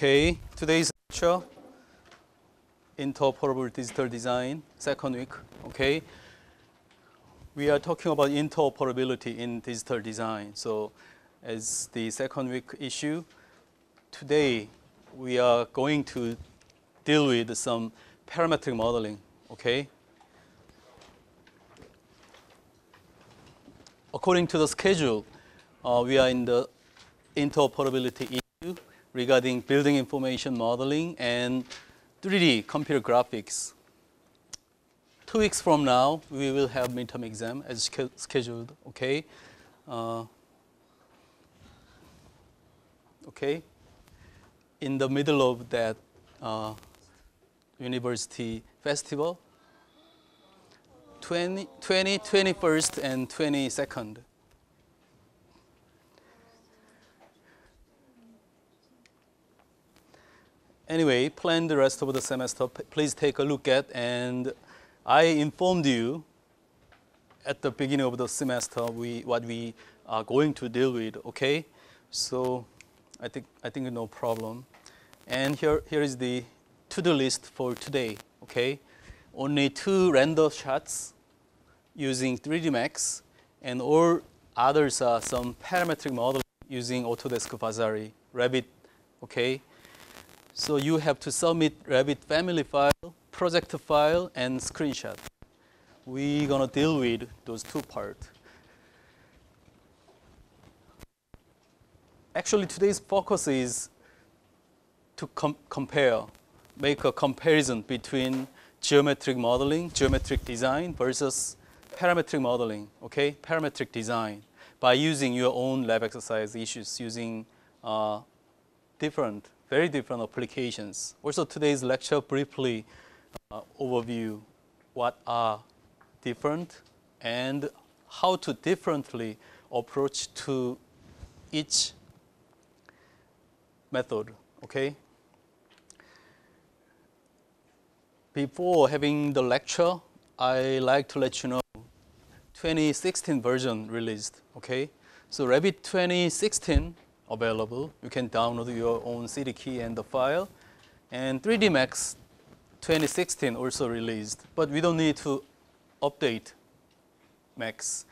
Okay, today's lecture, interoperable digital design, second week. Okay, we are talking about interoperability in digital design. So, as the second week issue, today we are going to deal with some parametric modeling. Okay. According to the schedule, we are in the interoperability issue regarding building information modeling and 3D computer graphics. 2 weeks from now, we will have midterm exam as scheduled. Okay. Okay. In the middle of that university festival, 21st, and 22nd. Anyway, plan the rest of the semester. Please take a look at, and I informed you at the beginning of the semester what we are going to deal with. Okay, so I think no problem. And here is the to-do list for today. Okay, only 2 render shots using 3D Max, and all others are some parametric modeling using Autodesk Vasari, Revit. Okay. So you have to submit Revit family file, project file, and screenshot. We're gonna deal with those 2 parts. Actually, today's focus is to make a comparison between geometric modeling, geometric design versus parametric modeling, okay? Parametric design by using your own lab exercise issues using very different applications. Also, today's lecture briefly overview what are different and how to differently approach to each method, okay? Before having the lecture, I like to let you know 2016 version released, okay? So Revit 2016 available. You can download your own CD key and the file. And 3D Max 2016 also released, but we don't need to update Max.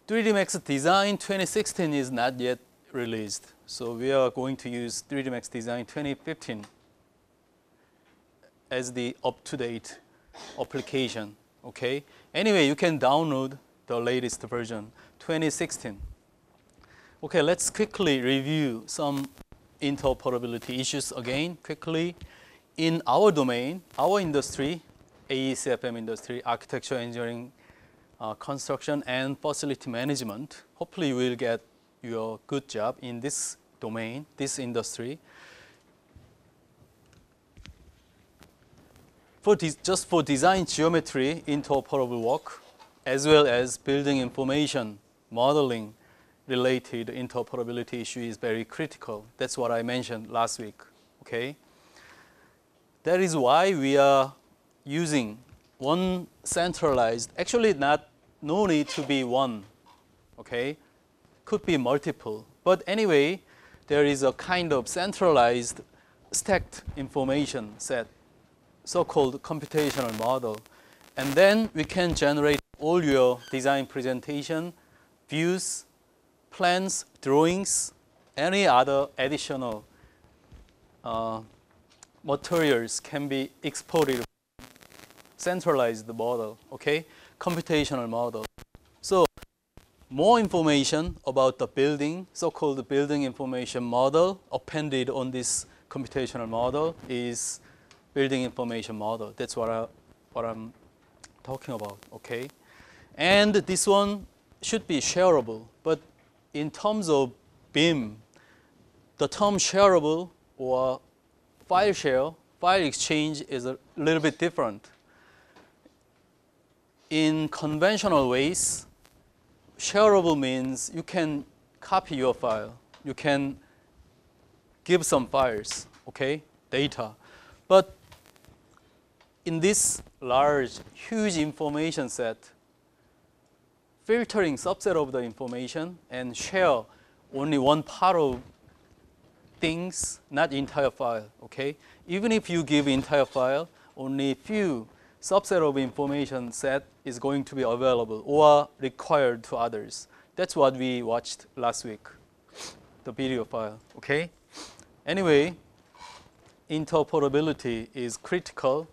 3D Max Design 2016 is not yet released, so we are going to use 3D Max Design 2015 as the up-to-date application, okay? Anyway, you can download the latest version, 2016. Okay, let's quickly review some interoperability issues again, quickly. In our domain, our industry, AEC/FM industry, architecture, engineering, construction, and facility management, hopefully you will get your good job in this domain, this industry. Just for design geometry, interoperable work, as well as building information modeling related interoperability issue is very critical. That's what I mentioned last week, okay? That is why we are using one centralized, actually no need to be one, okay? Could be multiple, but anyway, there is a kind of centralized stacked information set, so-called computational model. And then we can generate all your design presentation, views, plans, drawings, any other additional materials can be exported from centralized model, okay? Computational model. So more information about the building, so-called building information model appended on this computational model is building information model. That's what I'm talking about, okay? And this one should be shareable, but in terms of BIM, the term shareable or file share, file exchange is a little bit different. In conventional ways, shareable means you can copy your file. You can give some files, okay, data. But in this large, huge information set, filtering subset of the information and share only one part of things, not entire file, okay? Even if you give entire file, only few subset of information set is going to be available or required to others. That's what we watched last week, the video file, okay? Anyway, interoperability is critical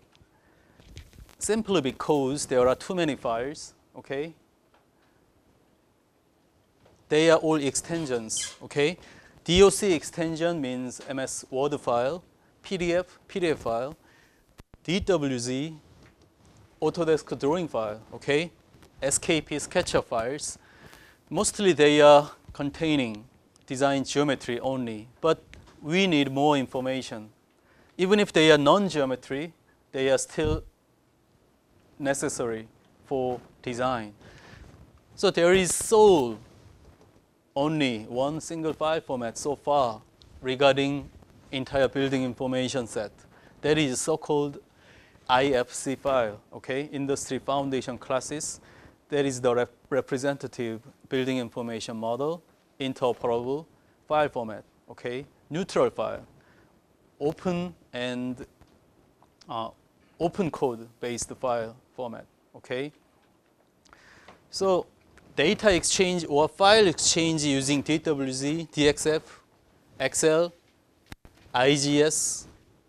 simply because there are too many files, okay? They are all extensions, okay? DOC extension means MS Word file, PDF file, DWZ, Autodesk drawing file, okay? SKP SketchUp files. Mostly they are containing design geometry only, but we need more information. Even if they are non-geometry, they are still necessary for design. So there is only one single file format so far regarding entire building information set. That is so-called IFC file, okay? Industry Foundation Classes. That is the representative building information model, interoperable file format, okay? Neutral file, open and open code based file format, okay? So data exchange or file exchange using DWZ, DXF, Excel, IGS,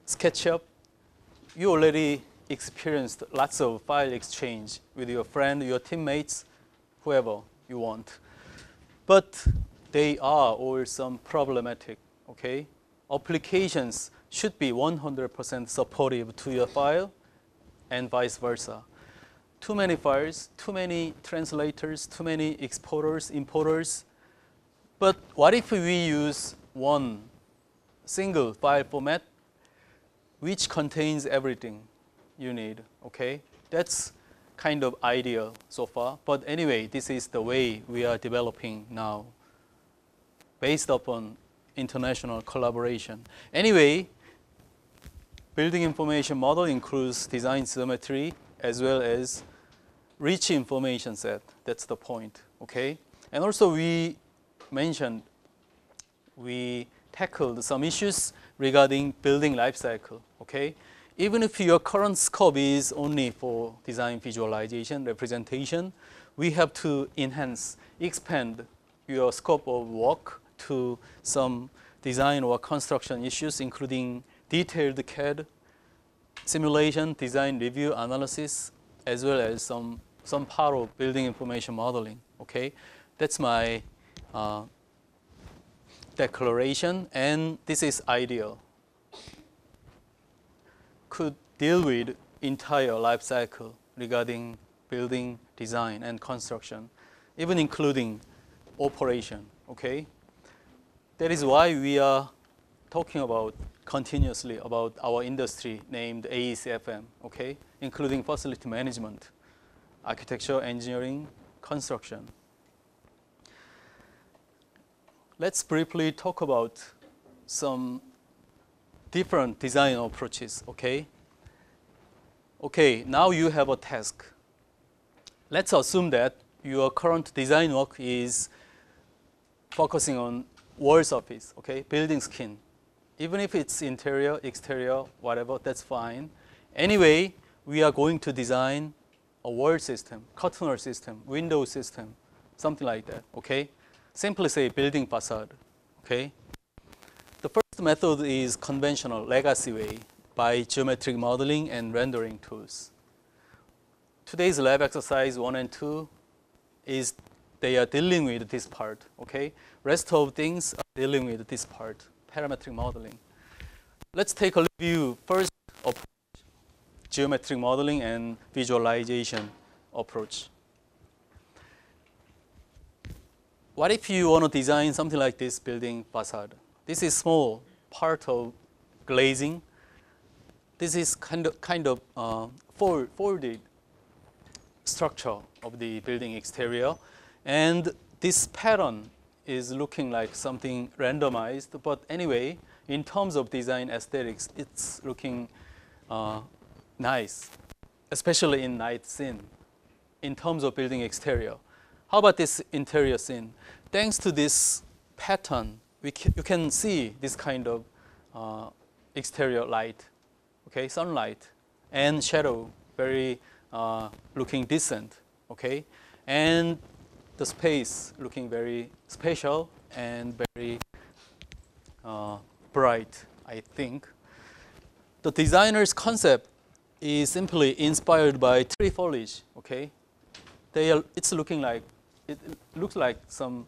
SketchUp, you already experienced lots of file exchange with your friend, your teammates, whoever you want. But they are all some problematic, okay? Applications should be 100% supportive to your file and vice versa. Too many files, too many translators, too many exporters, importers. But what if we use one single file format which contains everything you need, okay? That's kind of ideal so far. But anyway, this is the way we are developing now based upon international collaboration. Anyway, building information model includes design geometry as well as rich information set. That's the point, okay? And also we tackled some issues regarding building lifecycle, okay? Even if your current scope is only for design visualization, representation, we have to expand your scope of work to some design or construction issues, including detailed CAD, simulation, design review, analysis, as well as some part of building information modeling, okay? That's my declaration, and this is ideal. Could deal with entire life cycle regarding building, design, and construction, even including operation, okay? That is why we are talking about continuously about our industry named AECFM, okay? Including facility management, architecture, engineering, construction. Let's briefly talk about some different design approaches, okay? Okay, now you have a task. Let's assume that your current design work is focusing on wall surface, okay? Building skin. Even if it's interior, exterior, whatever, that's fine. Anyway, we are going to design a wall system, curtain system, window system, something like that, okay? Simply say building facade, okay? The first method is conventional legacy way by geometric modeling and rendering tools. Today's lab exercise 1 and 2 is they are dealing with this part, okay? Rest of things are dealing with this part, parametric modeling. Let's take a review first of geometric modeling and visualization approach. What if you want to design something like this building facade? This is small part of glazing. This is kind of folded structure of the building exterior, and this pattern is looking like something randomized. But anyway, in terms of design aesthetics, it's looking nice, especially in night scene. In terms of building exterior, how about this interior scene? Thanks to this pattern, you can see this kind of exterior light, okay, sunlight and shadow, very looking decent, okay, and the space looking very spatial and very bright, I think. The designer's concept is simply inspired by tree foliage, okay. It looks like some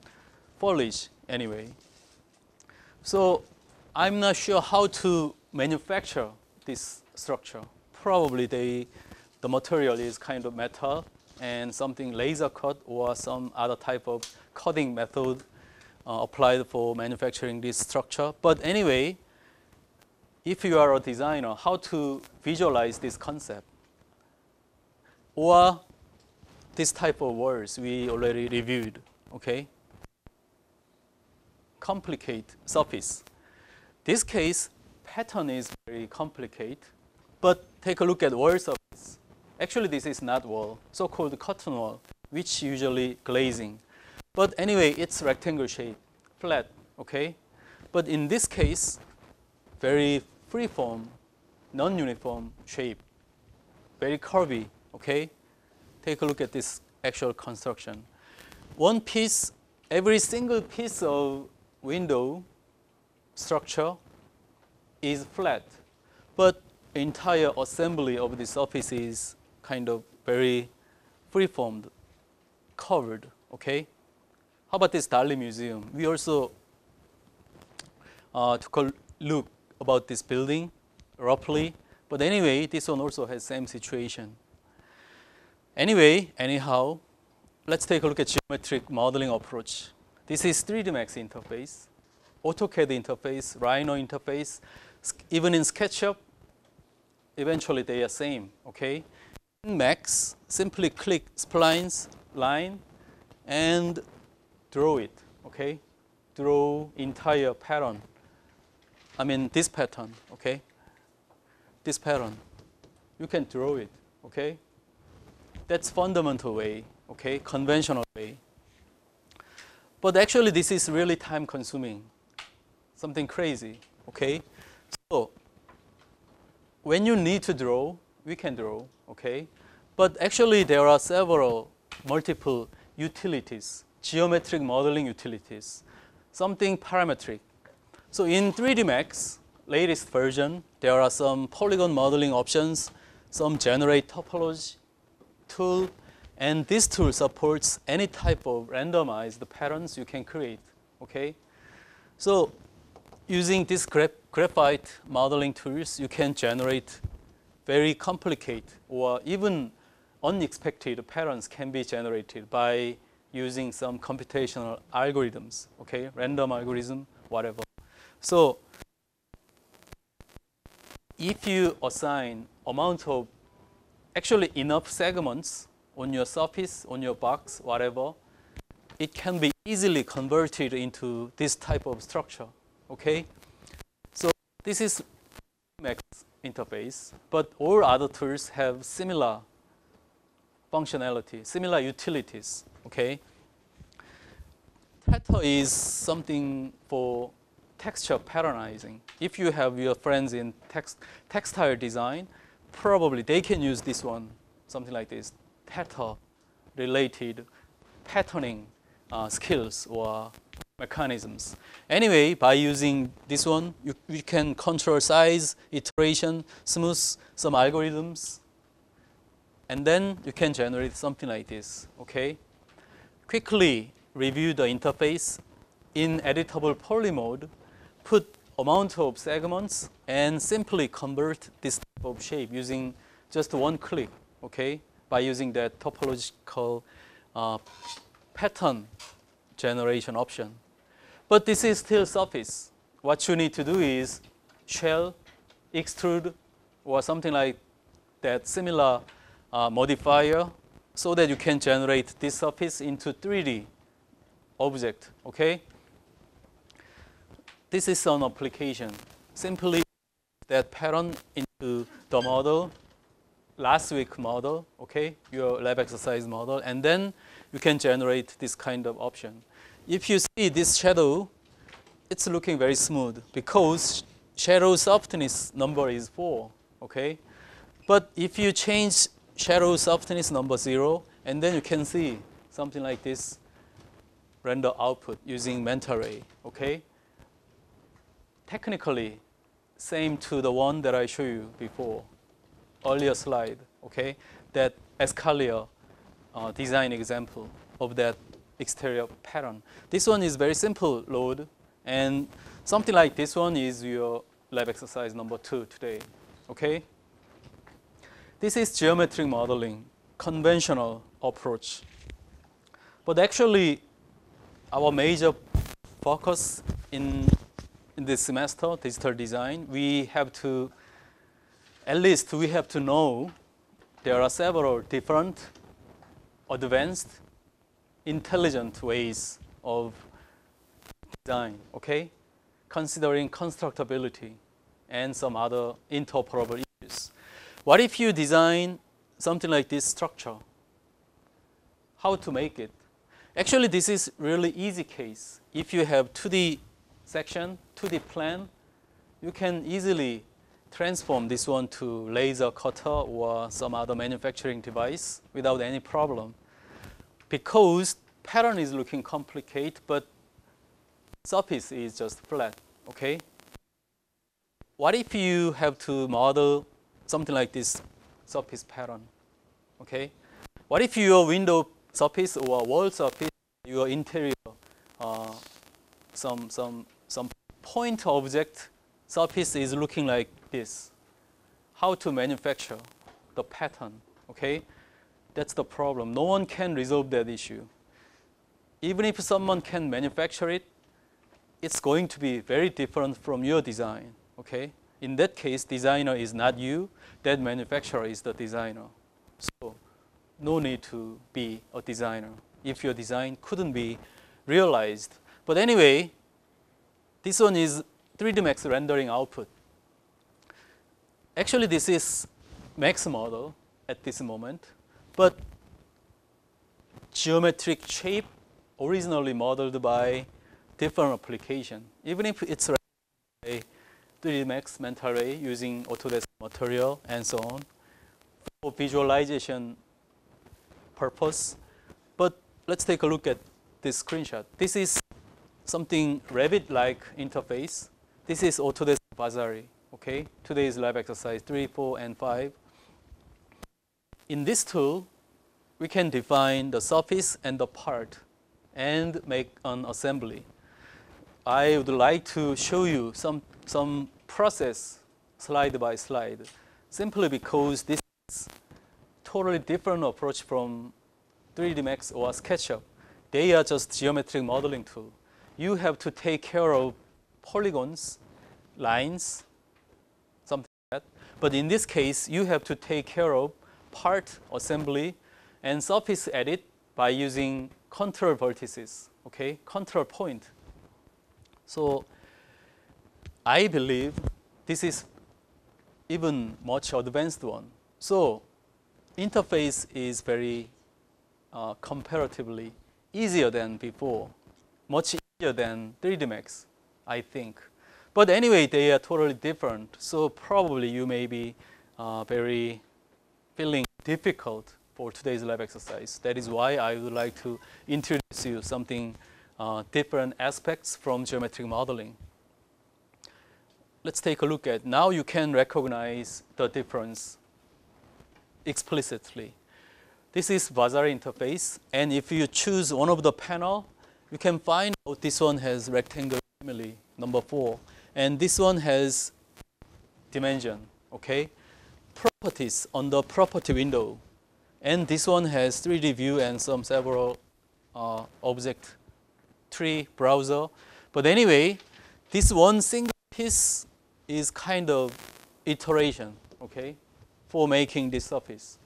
foliage anyway. So I'm not sure how to manufacture this structure. Probably the material is kind of metal and something laser cut or some other type of cutting method applied for manufacturing this structure. But anyway, if you are a designer, how to visualize this concept? Or this type of words we already reviewed, okay? Complicate surface. This case, pattern is very complicated, but take a look at wall surface. Actually, this is not wall, so-called cotton wall, which usually glazing. But anyway, it's rectangle shape, flat, okay? But in this case, very freeform, non-uniform shape, very curvy, okay? Take a look at this actual construction. One piece, every single piece of window structure is flat, but entire assembly of the surface is kind of very freeformed, covered, okay? How about this Dali Museum? We also took a look about this building roughly, but anyway, this one also has same situation. Anyhow, let's take a look at geometric modeling approach. This is 3D Max interface, AutoCAD interface, Rhino interface. Even in SketchUp, eventually they are same, okay? In Max, simply click splines, line, and draw it, okay? Draw entire pattern. I mean this pattern, okay? This pattern. You can draw it, okay? That's fundamental way, okay? Conventional way. But actually this is really time consuming. Something crazy, okay? So when you need to draw, we can draw, okay? But actually there are multiple utilities, geometric modeling utilities, something parametric. So in 3D Max, latest version, there are some polygon modeling options, some generate topology tool, and this tool supports any type of randomized patterns you can create, okay? So using this graphite modeling tools, you can generate very complicated or even unexpected patterns can be generated by using some computational algorithms, okay? Random algorithm, whatever. So if you assign amount of actually enough segments on your surface, on your box, whatever, it can be easily converted into this type of structure, okay? So this is Max interface, but all other tools have similar functionality, similar utilities, okay? Theta is something for texture patternizing. If you have your friends in textile design, probably they can use this one, something like this, Theta related patterning skills or mechanisms. Anyway, by using this one, you can control size, iteration, smooth some algorithms, and then you can generate something like this, okay? Quickly review the interface. In editable poly mode, put amount of segments and simply convert this type of shape using just one click, okay? By using that topological pattern generation option. But this is still surface. What you need to do is shell, extrude, or something like that similar modifier so that you can generate this surface into 3D object, okay? This is an application. Simply that pattern into the model, last week model, okay? Your lab exercise model, and then you can generate this kind of option. If you see this shadow, it's looking very smooth because shadow softness number is 4, okay? But if you change shadow softness number 0, and then you can see something like this render output using mental ray, okay? Technically, same to the one that I showed you before, earlier slide, okay? That Escalier design example of that exterior pattern. This one is very simple load, and something like this one is your lab exercise number 2 today, okay? This is geometric modeling, conventional approach. But actually, our major focus in this semester, digital design, we have to, at least we have to know there are several different advanced, intelligent ways of design, okay? Considering constructability and some other interoperable issues. What if you design something like this structure? How to make it? Actually, this is really easy case. If you have 2D section, 2D plan, you can easily transform this one to laser cutter or some other manufacturing device without any problem. Because pattern is looking complicated, but surface is just flat, okay? What if you have to model something like this surface pattern, okay? What if your window surface or wall surface, your interior, some point object surface is looking like this? How to manufacture the pattern, okay? That's the problem. No one can resolve that issue. Even if someone can manufacture it, it's going to be very different from your design, okay? In that case, designer is not you, that manufacturer is the designer. So no need to be a designer if your design couldn't be realized. But anyway, this one is 3D Max rendering output. Actually, this is Max model at this moment, but geometric shape originally modeled by different application. Even if it's a 3D Max mental array using Autodesk material and so on for visualization purpose. But let's take a look at this screenshot. This is something Revit-like interface. This is Autodesk Vasari, okay? Today's lab exercise 3, 4, and 5. In this tool, we can define the surface and the part and make an assembly. I would like to show you some process slide by slide, simply because this is totally different approach from 3D Max or SketchUp. They are just geometric modeling tool. You have to take care of polygons, lines, something like that. But in this case, you have to take care of part assembly and surface edit by using control vertices, okay, control point. So I believe this is even much advanced one. So interface is very comparatively easier than before, much easier than 3D Max, I think. But anyway, they are totally different. So probably you may be very feeling difficult for today's lab exercise. That is why I would like to introduce you something different aspects from geometric modeling. Let's take a look at, now you can recognize the difference explicitly. This is Vasari interface, and if you choose one of the panel, you can find out this one has rectangle family, number 4, and this one has dimension, okay? Properties on the property window, and this one has 3D view and some several object tree browser. But anyway, this one single piece is kind of iteration, okay, for making this surface.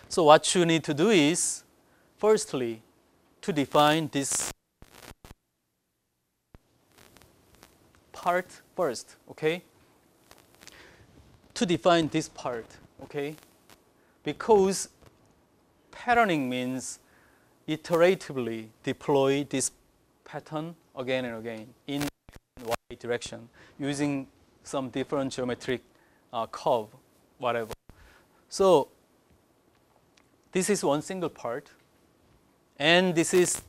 So what you need to do is, firstly, to define this part first, okay? To define this part, okay? Because patterning means iteratively deploy this pattern again and again in y direction using some different geometric curve, whatever. So this is one single part, and this is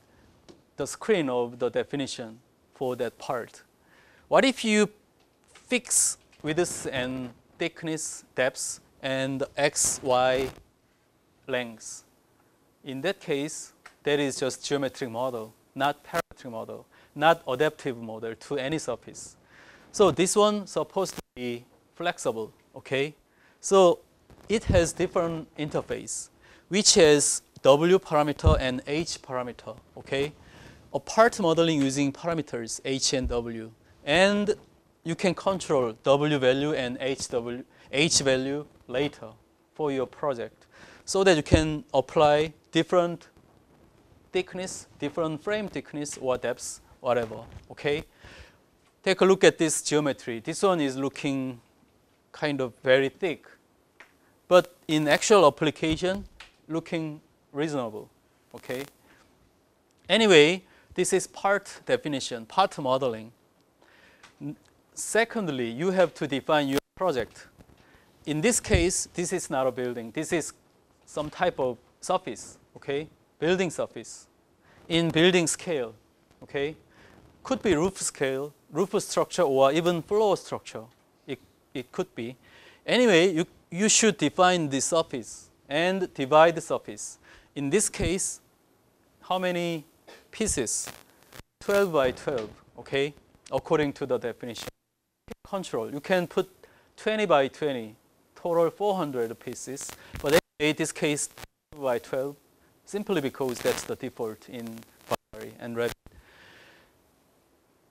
the screen of the definition for that part. What if you fix width and thickness, depth, and x, y lengths? In that case, that is just geometric model, not parametric model, not adaptive model to any surface. So this one supposed to be flexible, okay? So it has different interface, which has W parameter and H parameter, okay? A part modeling using parameters H and W. And you can control W value and H value later for your project, so that you can apply different thickness, different frame thickness or depth, whatever, okay? Take a look at this geometry. This one is looking kind of very thick, but in actual application, looking reasonable, okay? Anyway, this is part definition, part modeling. Secondly, you have to define your project. In this case, this is not a building. This is some type of surface, okay? Building surface. In building scale, okay? Could be roof scale, roof structure, or even floor structure. It could be. Anyway, you should define the surface and divide the surface. In this case, how many pieces? 12 by 12, okay? According to the definition. Control, you can put 20 by 20, total 400 pieces. But in this case, 12 by 12, simply because that's the default in binary and Revit.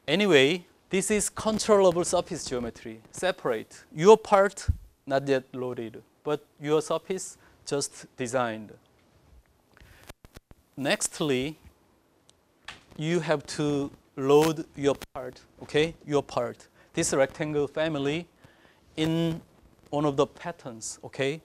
Anyway, this is controllable surface geometry, separate. Your part, not yet loaded, but your surface just designed. Nextly, you have to load your part, okay? Your part. This rectangle family in one of the patterns, okay?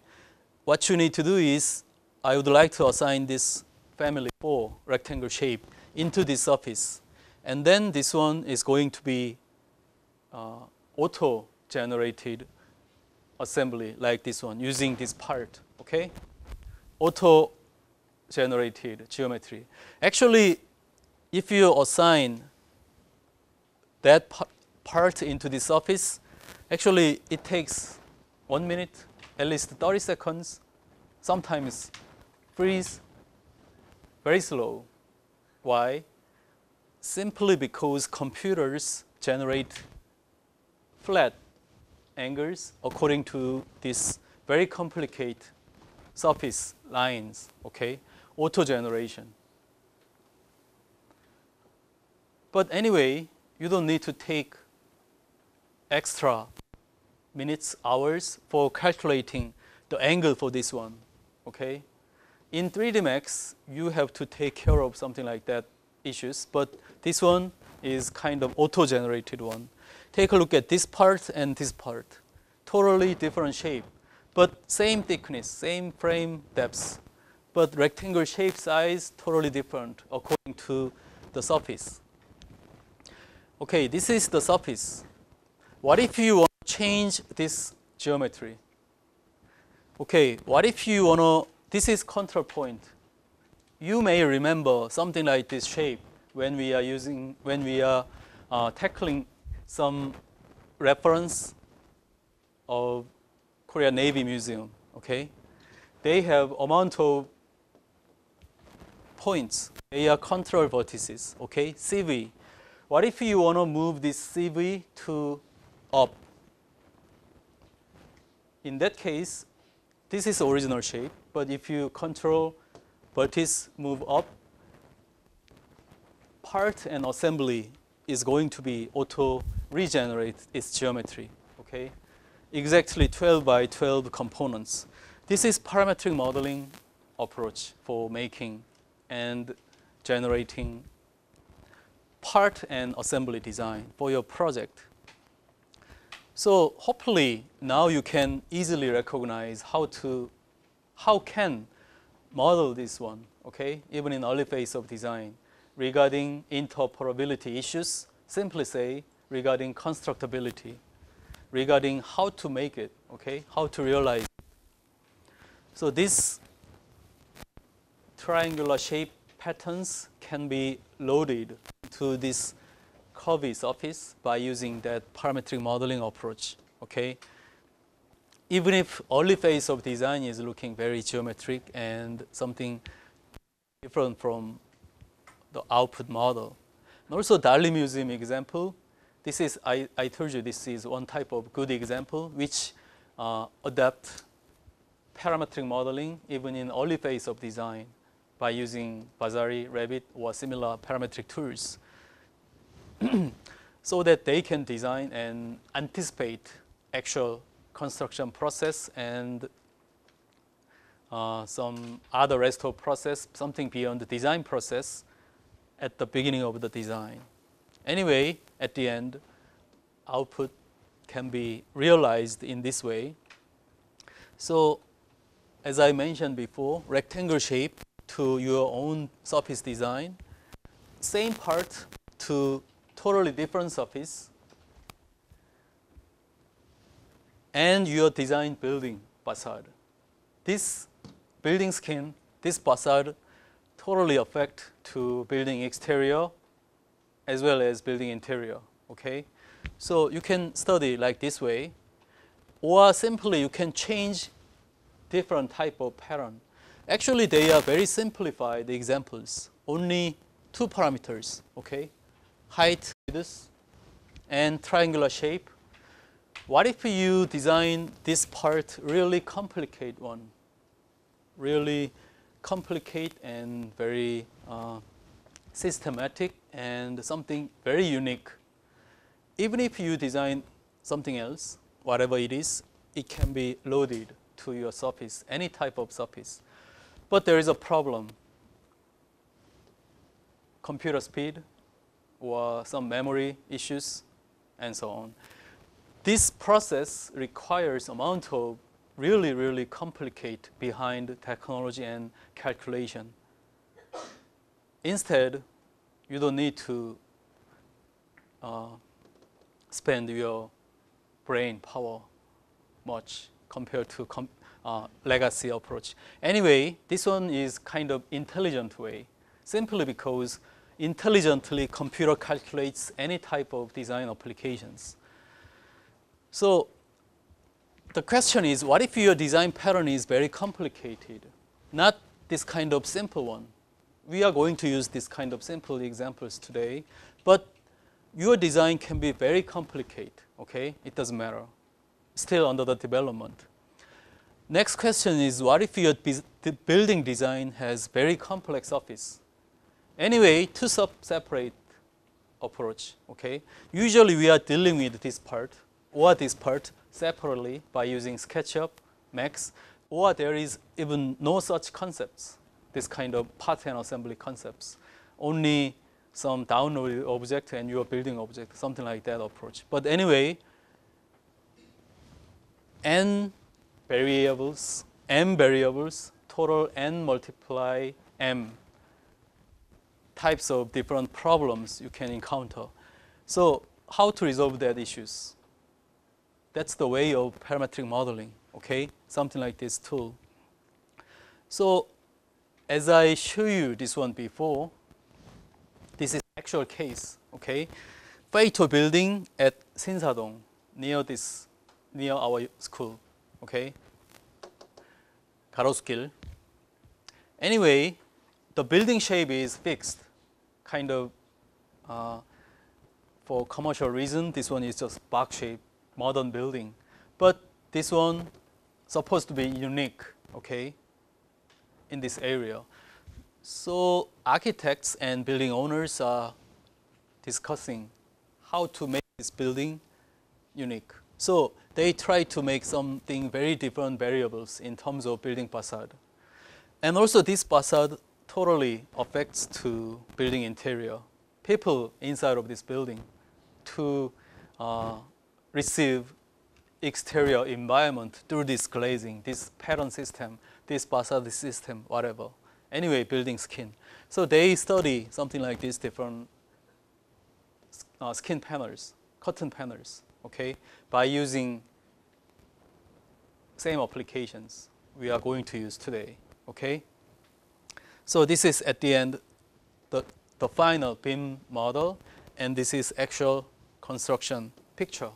What you need to do is, I would like to assign this family 4 rectangle shape into this surface. And then this one is going to be auto-generated assembly like this one using this part, okay? Auto-generated geometry. Actually, if you assign that part into the surface, actually it takes 1 minute, at least 30 seconds, sometimes freeze, very slow. Why? Simply because computers generate flat angles according to this very complicated surface lines, okay? Auto-generation. But anyway, you don't need to take extra minutes, hours for calculating the angle for this one, okay? In 3D Max, you have to take care of something like that issues, but this one is kind of auto-generated one. Take a look at this part and this part. Totally different shape, but same thickness, same frame depth, but rectangle shape size totally different according to the surface. Okay, this is the surface. What if you want to change this geometry? Okay, what if you want to, this is control point. You may remember something like this shape when we are tackling some reference of Korea Navy Museum, okay? They have amount of points. They are control vertices, okay? CV. What if you want to move this CV to up? In that case, this is original shape, but if you control vertex move up, part and assembly is going to be auto regenerate its geometry, okay? Exactly 12 by 12 components. This is parametric modeling approach for making and generating part and assembly design for your project. So hopefully now you can easily recognize how can model this one, okay? Even in early phase of design. regarding interoperability issues, simply say regarding constructability, regarding how to make it, okay, how to realize it. So these triangular shape patterns can be loaded to this curvy surface by using that parametric modeling approach, okay? Even if early phase of design is looking very geometric and something different from the output model. And also Dali Museum example, this is, I told you this is one type of good example which adapt parametric modeling even in early phase of design by using Vasari, Revit, or similar parametric tools so that they can design and anticipate actual construction process and some other rest of process, something beyond the design process at the beginning of the design. Anyway, at the end, output can be realized in this way. So, as I mentioned before, rectangle shape to your own surface design, same part to totally different surface, and your design building facade. This building skin, this facade totally affect to building exterior as well as building interior, okay? So you can study like this way, or simply you can change different type of pattern. Actually, they are very simplified examples, only 2 parameters, okay? Height, width, and triangular shape. What if you design this part really complicate one? Really complicate and very systematic and something very unique. Even if you design something else, whatever it is, it can be loaded to your surface, any type of surface. But there is a problem. Computer speed or some memory issues and so on. This process requires amount of really, really complicated behind technology and calculation. Instead, you don't need to spend your brain power much compared to legacy approach. Anyway, this one is kind of intelligent way, simply because intelligently computer calculates any type of design applications. So the question is, what if your design pattern is very complicated? Not this kind of simple one. We are going to use this kind of simple examples today, but your design can be very complicated, okay? It doesn't matter. Still under the development. Next question is, what if your building design has very complex surface? Anyway, 2 separate approach, okay? Usually we are dealing with this part or this part separately by using SketchUp, Max, or there is even no such concepts, this kind of part and assembly concepts. Only some downloaded object and your building object, something like that approach. But anyway, m variables, total n multiply m types of different problems you can encounter. So how to resolve that issues? That's the way of parametric modeling, okay? Something like this tool. So as I show you this one before, this is actual case, okay? Feito building at Sinsadong, near our school, okay? 가로수길. Anyway, the building shape is fixed, kind of for commercial reason. This one is just box shape, modern building. But this one supposed to be unique, okay, in this area. So architects and building owners are discussing how to make this building unique. So they try to make something very different variables in terms of building facade. And also this facade totally affects to building interior. People inside of this building to receive exterior environment through this glazing, this pattern system, this facade system, whatever. Anyway, building skin. So they study something like this, different skin panels, cotton panels, okay, by using same applications we are going to use today, okay? So this is at the end the final BIM model, and this is actual construction picture.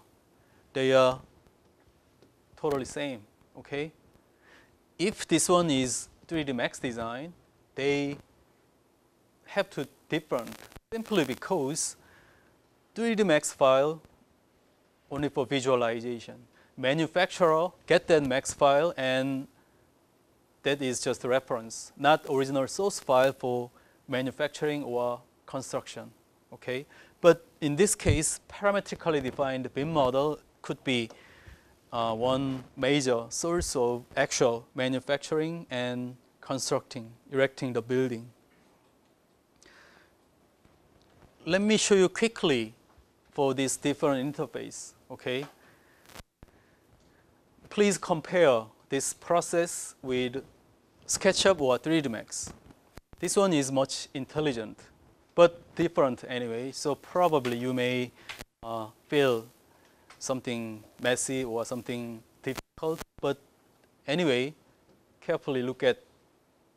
They are totally same, okay? If this one is 3D Max design, they have to different simply because 3D Max file only for visualization. Manufacturer get that Max file and that is just a reference, not original source file for manufacturing or construction, okay? But in this case, parametrically defined BIM model could be one major source of actual manufacturing and constructing, erecting the building. Let me show you quickly for this different interface, okay? Please compare this process with SketchUp or 3D Max. This one is much intelligent, but different anyway. So probably you may feel something messy or something difficult. But anyway, carefully look at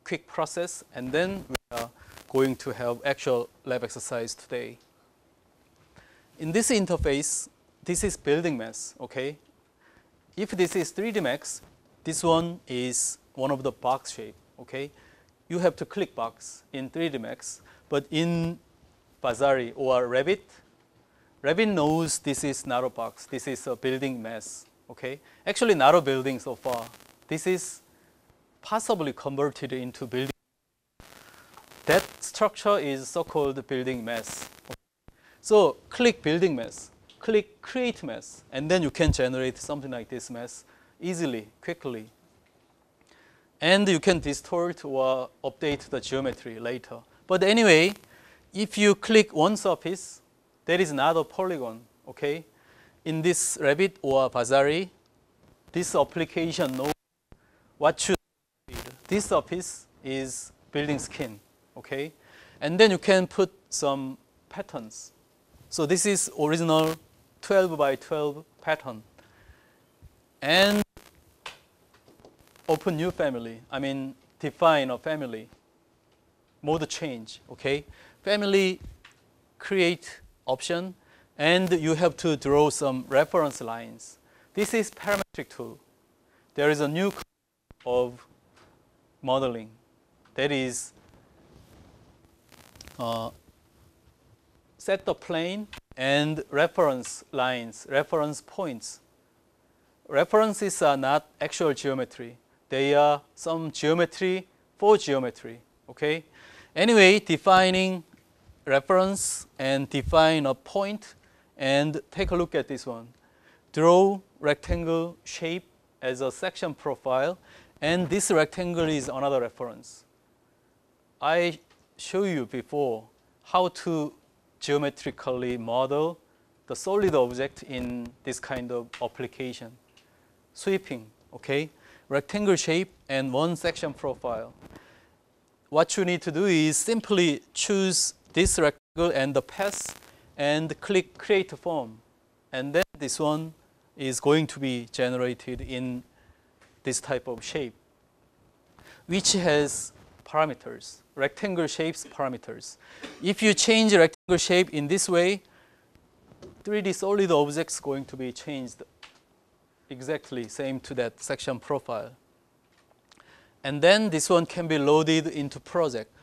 quick process, and then we are going to have actual lab exercise today. In this interface, this is building mass, okay? If this is 3D Max, this one is one of the box shape, okay? You have to click box in 3D Max, but in Vasari or Revit, Revit knows this is not a box, this is a building mass, okay? Actually not a building so far. This is possibly converted into building. That structure is so-called building mass. So click building mass, click create mass, and then you can generate something like this mass easily, quickly. And you can distort or update the geometry later. But anyway, if you click one surface, that is not a polygon, okay? In this Revit or Vasari, this application knows what should be. This surface is building skin, okay? And then you can put some patterns. So this is original 12 by 12 pattern. And open new family, I mean define a family, mode change, okay? Family create option, and you have to draw some reference lines. This is parametric tool. There is a new concept of modeling, that is set the plane and reference lines, reference points. References are not actual geometry. They are some geometry for geometry, okay? Anyway, defining reference and define a point, and take a look at this one. Draw rectangle shape as a section profile, and this rectangle is another reference. I showed you before how to geometrically model the solid object in this kind of application. Sweeping, okay? Rectangle shape and one section profile. What you need to do is simply choose this rectangle and the path and click create form. And then this one is going to be generated in this type of shape, which has parameters, rectangle shapes parameters. If you change rectangle shape in this way, 3D solid objects going to be changed exactly same to that section profile. And then this one can be loaded into project,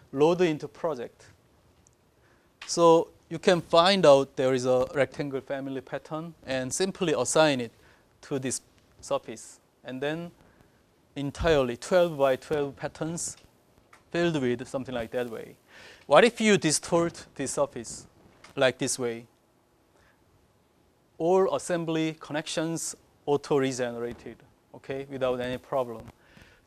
So you can find out there is a rectangle family pattern and simply assign it to this surface. And then entirely 12 by 12 patterns filled with something like that way. What if you distort this surface like this way? All assembly connections auto-regenerated, okay, without any problem.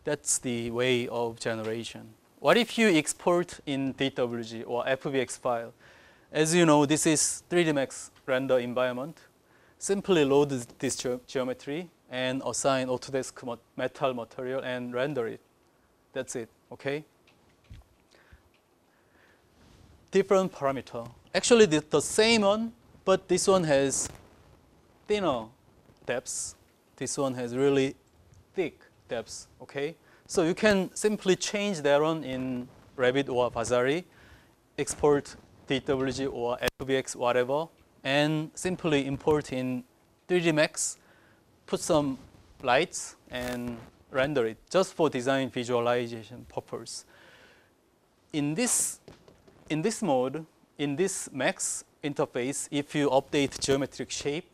That's the way of generation. What if you export in DWG or FBX file? As you know, this is 3D Max render environment. Simply load this geometry and assign Autodesk metal material and render it. That's it, okay? different parameter. Actually, the same one, but this one has thinner depths. This one has really thick depths, okay? So you can simply change that one in Revit or Vasari, export DWG or FBX, whatever, and simply import in 3D Max, put some lights and render it just for design visualization purpose. In this mode, in this Max interface, if you update geometric shape,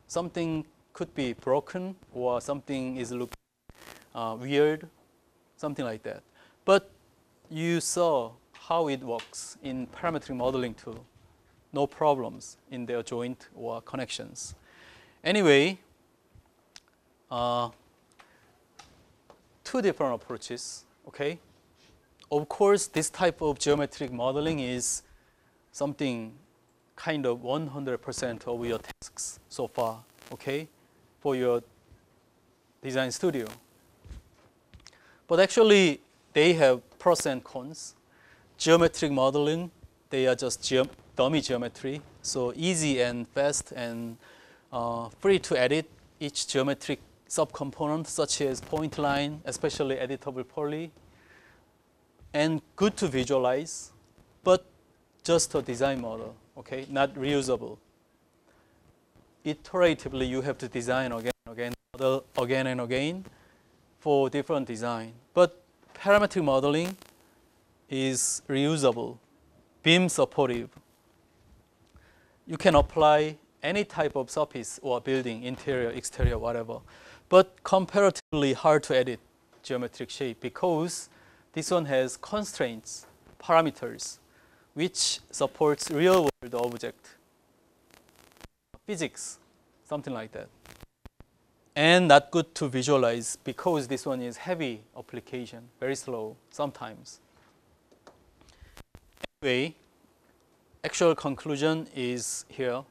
something could be broken or something is looking weird, something like that. But you saw how it works in parametric modeling too. No problems in their joint or connections. Anyway, two different approaches, okay? Of course, this type of geometric modeling is something kind of 100% of your tasks so far, okay, for your design studio. But actually, they have pros and cons. Geometric modeling, they are just dummy geometry, so easy and fast and free to edit each geometric subcomponent, such as point line, especially editable poly, and good to visualize, but just a design model, okay, not reusable. Iteratively, you have to design model again and again for different design. But parametric modeling is reusable, beam supportive. You can apply any type of surface or building, interior, exterior, whatever, but comparatively hard to edit geometric shape because this one has constraints, parameters, which supports real-world object, physics, something like that. And not good to visualize because this one is heavy application, very slow sometimes. Anyway, actual conclusion is here.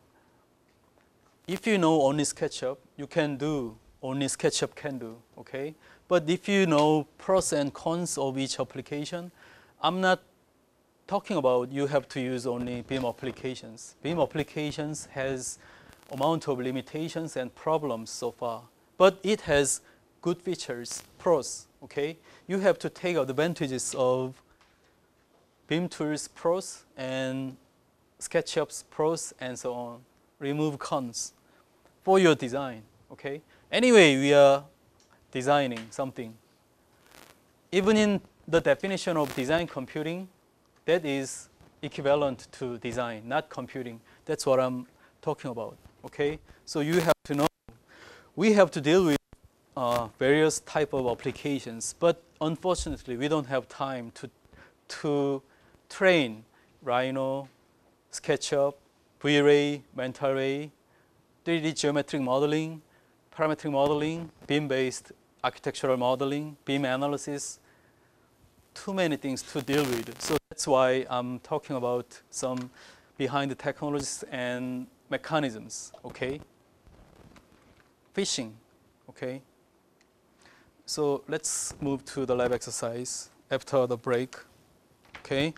If you know only SketchUp, you can do only SketchUp can do, okay? But if you know pros and cons of each application, I'm not talking about you have to use only BIM applications. BIM applications has amount of limitations and problems so far, but it has good features, pros, okay? You have to take advantages of BIM tools pros and SketchUp's pros and so on. Remove cons for your design, okay? Anyway, we are designing something. Even in the definition of design computing, that is equivalent to design, not computing. That's what I'm talking about, okay? So you have to know, we have to deal with various type of applications, but unfortunately, we don't have time to train Rhino, SketchUp, V-Ray, Mental Ray, 3D geometric modeling, parametric modeling, BIM-based architectural modeling, BIM analysis, too many things to deal with. So that's why I'm talking about some behind the technologies and mechanisms, okay? Fishing, okay? So let's move to the lab exercise after the break, okay?